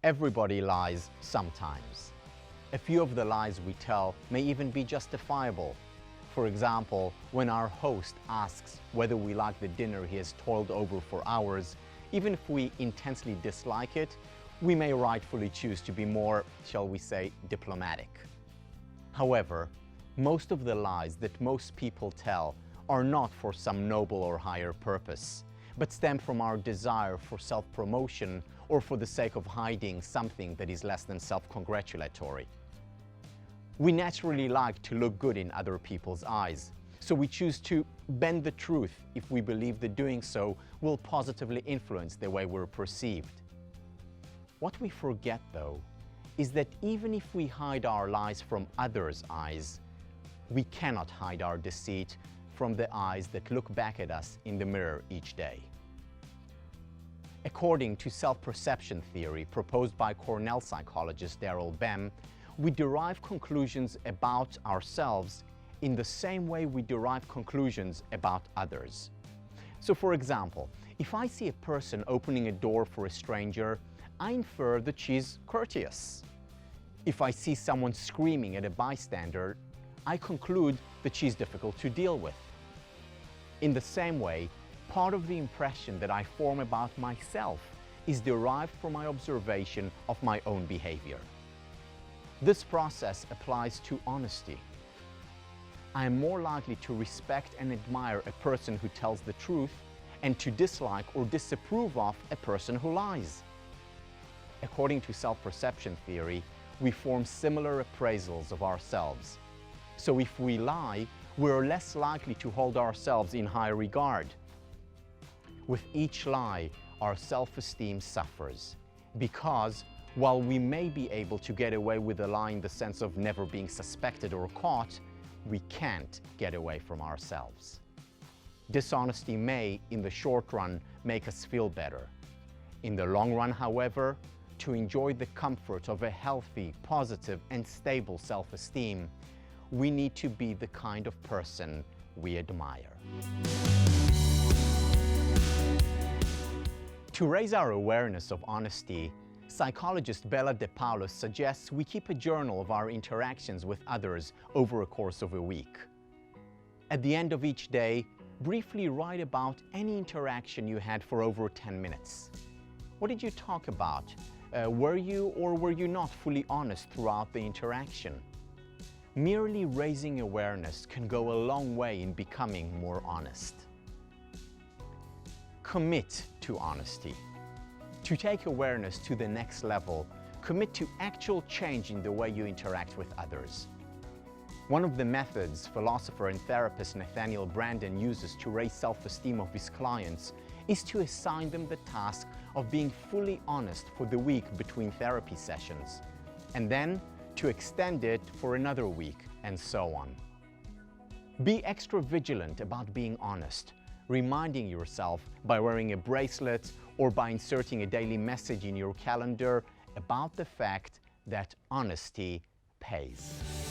Everybody lies sometimes. A few of the lies we tell may even be justifiable. For example, when our host asks whether we like the dinner he has toiled over for hours, even if we intensely dislike it, we may rightfully choose to be more, shall we say, diplomatic. However, most of the lies that most people tell are not for some noble or higher purpose, but stem from our desire for self-promotion or for the sake of hiding something that is less than self-congratulatory. We naturally like to look good in other people's eyes, so we choose to bend the truth if we believe that doing so will positively influence the way we're perceived. What we forget, though, is that even if we hide our lies from others' eyes, we cannot hide our deceit from the eyes that look back at us in the mirror each day. According to self-perception theory proposed by Cornell psychologist Tel Ben, we derive conclusions about ourselves in the same way we derive conclusions about others. So for example, if I see a person opening a door for a stranger, I infer that she's courteous. If I see someone screaming at a bystander, I conclude that she's difficult to deal with. In the same way, part of the impression that I form about myself is derived from my observation of my own behavior. This process applies to honesty. I am more likely to respect and admire a person who tells the truth and to dislike or disapprove of a person who lies. According to self-perception theory, we form similar appraisals of ourselves. So if we lie, we're less likely to hold ourselves in high regard. With each lie, our self-esteem suffers, because while we may be able to get away with a lie in the sense of never being suspected or caught, we can't get away from ourselves. Dishonesty may, in the short run, make us feel better. In the long run, however, to enjoy the comfort of a healthy, positive, and stable self-esteem, we need to be the kind of person we admire. To raise our awareness of honesty, psychologist Bella De Paolo suggests we keep a journal of our interactions with others over a course of a week. At the end of each day, briefly write about any interaction you had for over 10 minutes. What did you talk about? Were you or were you not fully honest throughout the interaction? Merely raising awareness can go a long way in becoming more honest. Commit to honesty. To take awareness to the next level, commit to actual change in the way you interact with others. One of the methods philosopher and therapist Nathaniel Branden uses to raise self-esteem of his clients is to assign them the task of being fully honest for the week between therapy sessions, and then to extend it for another week, and so on. Be extra vigilant about being honest, reminding yourself by wearing a bracelet or by inserting a daily message in your calendar about the fact that honesty pays.